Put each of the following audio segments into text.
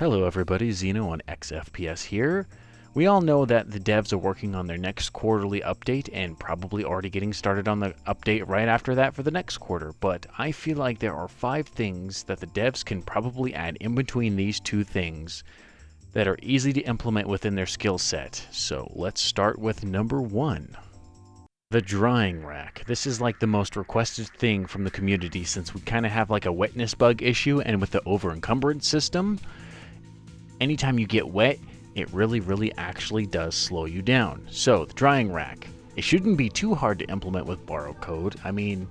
Hello everybody, Xeno on XFPS here. We all know that the devs are working on their next quarterly update and probably already getting started on the update right after that for the next quarter, but I feel like there are 5 things that the devs can probably add in between these two things that are easy to implement within their skill set. So let's start with number 1. The drying rack. This is like the most requested thing from the community since we kind of have like a wetness bug issue, and with the over encumbrance system, anytime you get wet, it really actually does slow you down. So the drying rack, it shouldn't be too hard to implement with borrow code. I mean,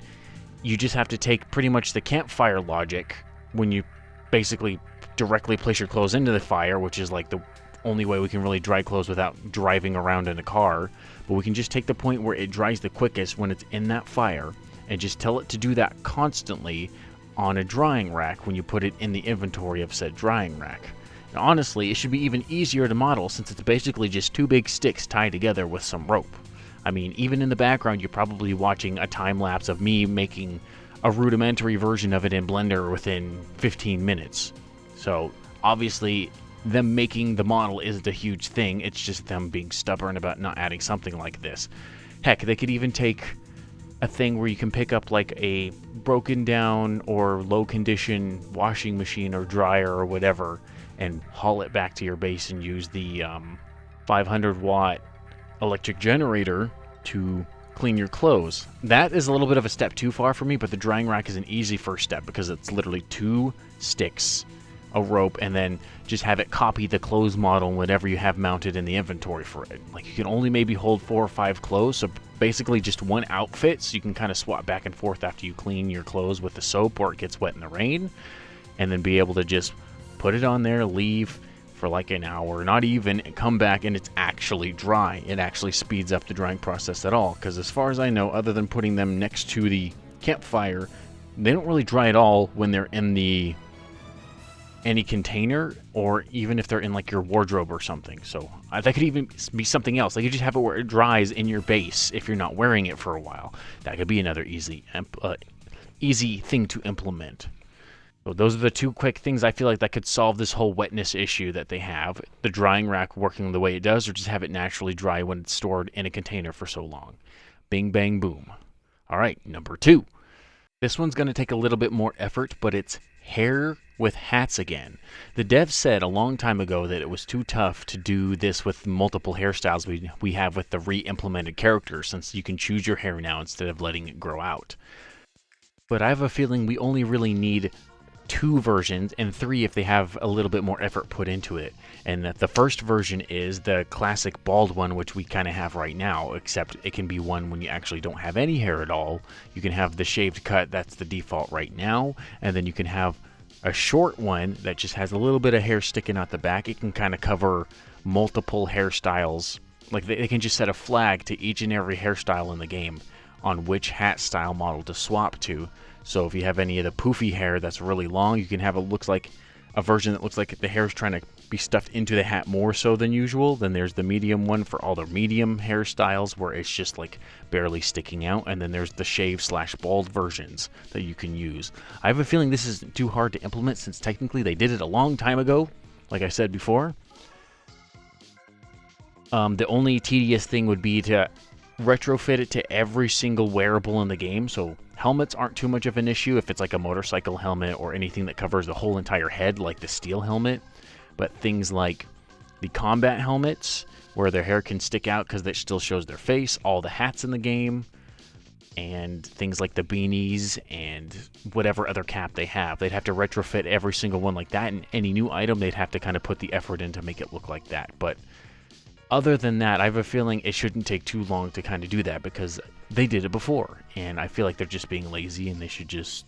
you just have to take pretty much the campfire logic when you basically directly place your clothes into the fire, which is like the only way we can really dry clothes without driving around in a car. But we can just take the point where it dries the quickest when it's in that fire and just tell it to do that constantly on a drying rack when you put it in the inventory of said drying rack. And honestly, it should be even easier to model since it's basically just 2 big sticks tied together with some rope. I mean, even in the background, you're probably watching a time lapse of me making a rudimentary version of it in Blender within 15 minutes. So obviously, them making the model isn't a huge thing, it's just them being stubborn about not adding something like this. Heck, they could even take a thing where you can pick up like a broken down or low condition washing machine or dryer or whatever and haul it back to your base and use the 500 watt electric generator to clean your clothes. That is a little bit of a step too far for me, but the drying rack is an easy first step because it's literally 2 sticks, a rope, and then just have it copy the clothes model and whatever you have mounted in the inventory for it. Like, you can only maybe hold 4 or 5 clothes, so basically just 1 outfit, so you can kind of swap back and forth after you clean your clothes with the soap or it gets wet in the rain, and then be able to just put it on there, leave for like an hour, not even, and come back and it's actually dry. It actually speeds up the drying process at all, because as far as I know, other than putting them next to the campfire, they don't really dry at all when they're in any container, or even if they're in like your wardrobe or something. So that could even be something else. Like, you just have it where it dries in your base if you're not wearing it for a while. That could be another easy thing to implement. So those are the 2 quick things I feel like that could solve this whole wetness issue that they have. The drying rack working the way it does, or just have it naturally dry when it's stored in a container for so long. Bing, bang, boom. All right, number 2. This one's going to take a little bit more effort, but it's hair with hats again. The devs said a long time ago that it was too tough to do this with multiple hairstyles we have with the re-implemented characters, since you can choose your hair now instead of letting it grow out. But I have a feeling we only really need 2 versions, and 3 if they have a little bit more effort put into it. And that the first version is the classic bald one, which we kind of have right now, except it can be one when you actually don't have any hair at all. You can have the shaved cut, that's the default right now, and then you can have a short one that just has a little bit of hair sticking out the back. It can kind of cover multiple hairstyles. Like, they can just set a flag to each and every hairstyle in the game on which hat style model to swap to. So if you have any of the poofy hair that's really long, you can have looks like a version that looks like the hair's trying to be stuffed into the hat more so than usual. Then there's the medium one for all the medium hairstyles where it's just like barely sticking out. And then there's the shave/bald versions that you can use. I have a feeling this isn't too hard to implement since technically they did it a long time ago, like I said before. The only tedious thing would be to retrofit it to every single wearable in the game. So helmets aren't too much of an issue if it's like a motorcycle helmet or anything that covers the whole entire head, like the steel helmet. But things like the combat helmets, where their hair can stick out because it still shows their face, all the hats in the game, and things like the beanies and whatever other cap they have, they'd have to retrofit every single one like that. And any new item, they'd have to kind of put the effort in to make it look like that. But other than that, I have a feeling it shouldn't take too long to kind of do that because they did it before. And I feel like they're just being lazy and they should just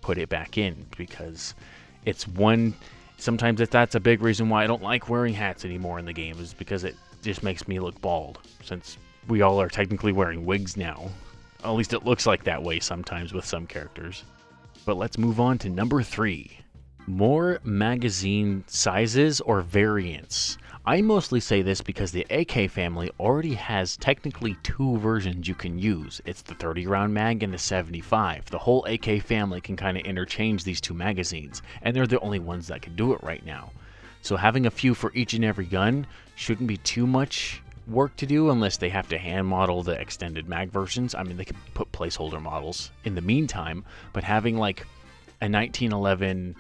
put it back in, because it's one... Sometimes that's a big reason why I don't like wearing hats anymore in the game, is because it just makes me look bald, since we all are technically wearing wigs now. At least it looks like that way sometimes with some characters. But let's move on to number 3. More magazine sizes or variants. I mostly say this because the AK family already has technically 2 versions you can use. It's the 30 round mag and the 75. The whole AK family can kind of interchange these 2 magazines, and they're the only ones that can do it right now. So having a few for each and every gun shouldn't be too much work to do unless they have to hand model the extended mag versions. I mean, they could put placeholder models in the meantime, but having like a 1911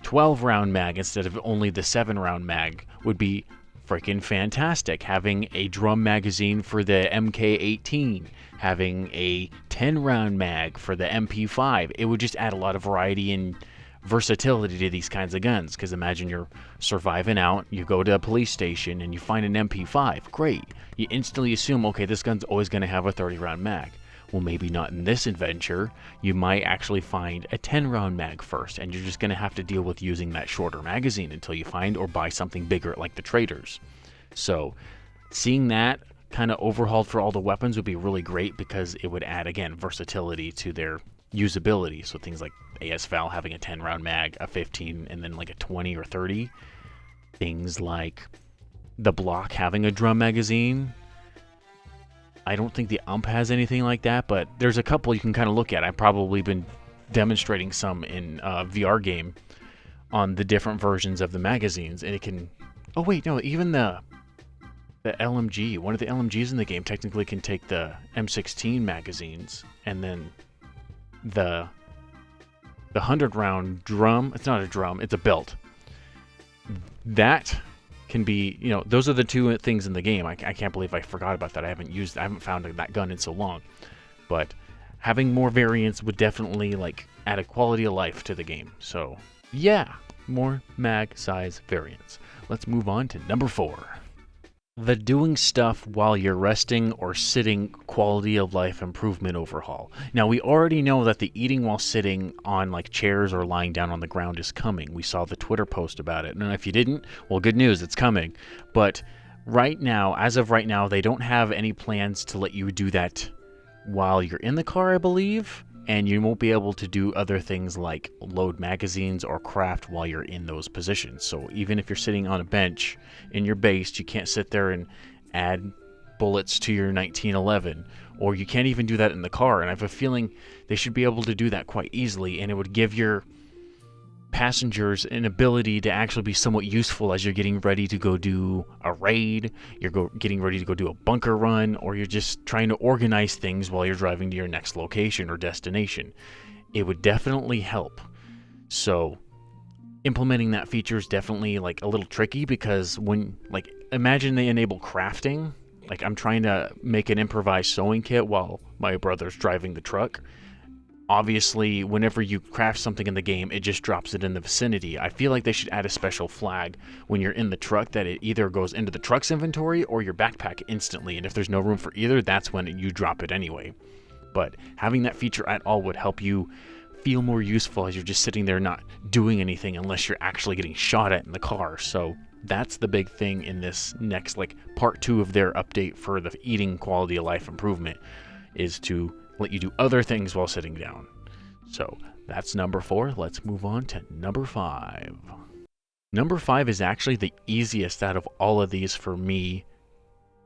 12 round mag instead of only the 7 round mag would be freaking fantastic. Having a drum magazine for the MK18, having a 10 round mag for the MP5, it would just add a lot of variety and versatility to these kinds of guns. Because imagine you're surviving out, you go to a police station and you find an MP5. Great, you instantly assume, okay, this gun's always going to have a 30 round mag. Well, maybe not in this adventure. You might actually find a 10 round mag first, and you're just going to have to deal with using that shorter magazine until you find or buy something bigger like the traders. So seeing that kind of overhauled for all the weapons would be really great, because it would add, again, versatility to their usability. So things like ASVAL having a 10 round mag, a 15, and then like a 20 or 30. Things like the Block having a drum magazine. I don't think the UMP has anything like that, but there's a couple you can kind of look at. I've probably been demonstrating some in a VR game on the different versions of the magazines, and it can... Oh wait, no, even the LMG, one of the LMGs in the game technically can take the M16 magazines, and then the 100 round drum, it's not a drum, it's a belt. That can be, you know, those are the two things in the game. I can't believe I forgot about that. I haven't found that gun in so long. But having more variants would definitely like add a quality of life to the game. So yeah, more mag size variants. Let's move on to number 4. The doing stuff while you're resting or sitting quality of life improvement overhaul. Now, we already know that the eating while sitting on like chairs or lying down on the ground is coming. We saw the Twitter post about it. And if you didn't, well, good news, it's coming. But right now, as of right now, they don't have any plans to let you do that while you're in the car, I believe. And you won't be able to do other things like load magazines or craft while you're in those positions. So even if you're sitting on a bench in your base, you can't sit there and add bullets to your 1911, or you can't even do that in the car. And I have a feeling they should be able to do that quite easily, and it would give your passengers an ability to actually be somewhat useful as you're getting ready to go do a raid, getting ready to go do a bunker run, or you're just trying to organize things while you're driving to your next location or destination. It would definitely help. So implementing that feature is definitely like a little tricky, because when, like, imagine they enable crafting. Like, I'm trying to make an improvised sewing kit while my brother's driving the truck. Obviously, whenever you craft something in the game, it just drops it in the vicinity. I feel like they should add a special flag when you're in the truck that it either goes into the truck's inventory or your backpack instantly. And if there's no room for either, that's when you drop it anyway. But having that feature at all would help you feel more useful as you're just sitting there not doing anything unless you're actually getting shot at in the car. So that's the big thing in this next, like, part 2 of their update for the eating quality of life improvement, is to let you do other things while sitting down. So that's number 4. Let's move on to number 5. Number 5 is actually the easiest out of all of these for me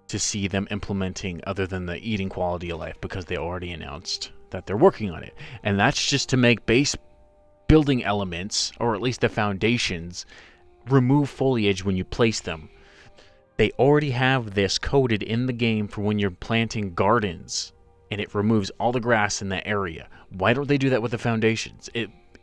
to see them implementing, other than the eating quality of life, because they already announced that they're working on it. And that's just to make base building elements, or at least the foundations, remove foliage when you place them. They already have this coded in the game for when you're planting gardens, and it removes all the grass in that area. Why don't they do that with the foundations?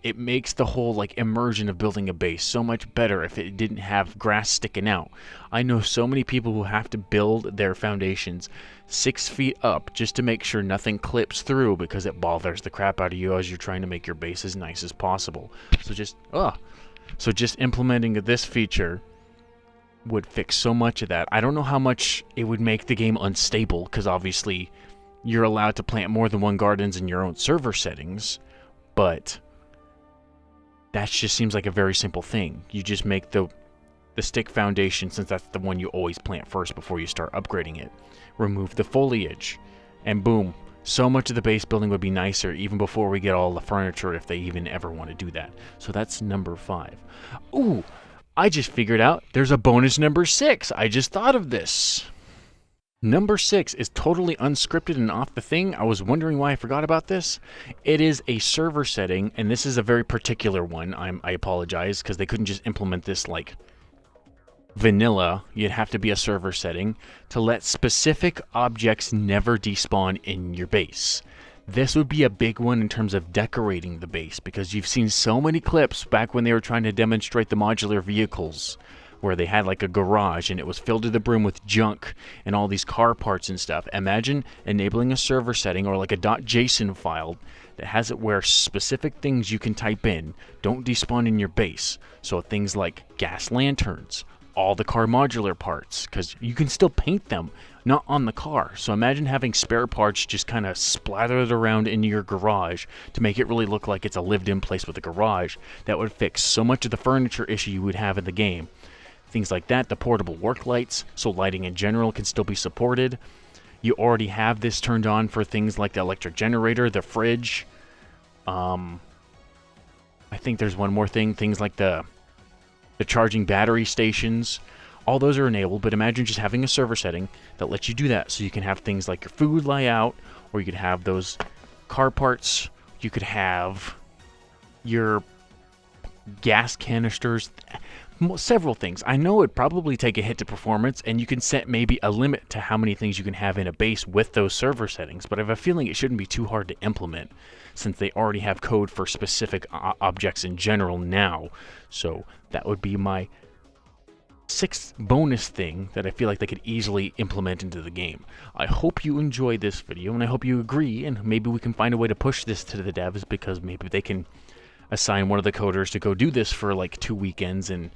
It makes the whole, like, immersion of building a base so much better if it didn't have grass sticking out. I know so many people who have to build their foundations 6 feet up just to make sure nothing clips through, because it bothers the crap out of you as you're trying to make your base as nice as possible. So just implementing this feature would fix so much of that. I don't know how much it would make the game unstable, because obviously you're allowed to plant more than one gardens in your own server settings, but that just seems like a very simple thing. You just make the stick foundation, since that's the one you always plant first before you start upgrading it. Remove the foliage, and boom, so much of the base building would be nicer even before we get all the furniture, if they even ever want to do that. So that's number 5. Ooh, I just figured out there's a bonus number 6. I just thought of this. Number 6 is totally unscripted and off the thing. I was wondering why I forgot about this. It is a server setting, and this is a very particular one. I apologize, because they couldn't just implement this like vanilla, you'd have to be a server setting to let specific objects never despawn in your base. This would be a big one in terms of decorating the base, because you've seen so many clips back when they were trying to demonstrate the modular vehicles, where they had like a garage and it was filled to the brim with junk and all these car parts and stuff. Imagine enabling a server setting or like a .json file that has it where specific things you can type in don't despawn in your base. So things like gas lanterns, all the car modular parts, because you can still paint them, not on the car. So imagine having spare parts just kind of splattered around in your garage to make it really look like it's a lived-in place with a garage. That would fix so much of the furniture issue you would have in the game. Things like that, the portable work lights, so lighting in general can still be supported. You already have this turned on for things like the electric generator, the fridge. I think there's one more thing, things like the charging battery stations. All those are enabled, but imagine just having a server setting that lets you do that. So you can have things like your food layout, or you could have those car parts, you could have your gas canisters, several things. I know it'd probably take a hit to performance, and you can set maybe a limit to how many things you can have in a base with those server settings, but I have a feeling it shouldn't be too hard to implement since they already have code for specific objects in general now. So that would be my 6th bonus thing that I feel like they could easily implement into the game. I hope you enjoyed this video, and I hope you agree, and maybe we can find a way to push this to the devs, because maybe they can assign one of the coders to go do this for like 2 weekends and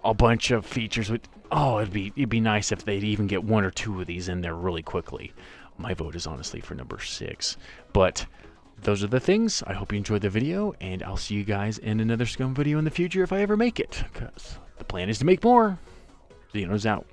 a bunch of features. It'd be nice if they'd even get 1 or 2 of these in there really quickly. My vote is honestly for number 6. But those are the things. I hope you enjoyed the video, and I'll see you guys in another SCUM video in the future if I ever make it, because the plan is to make more. Xeno's out.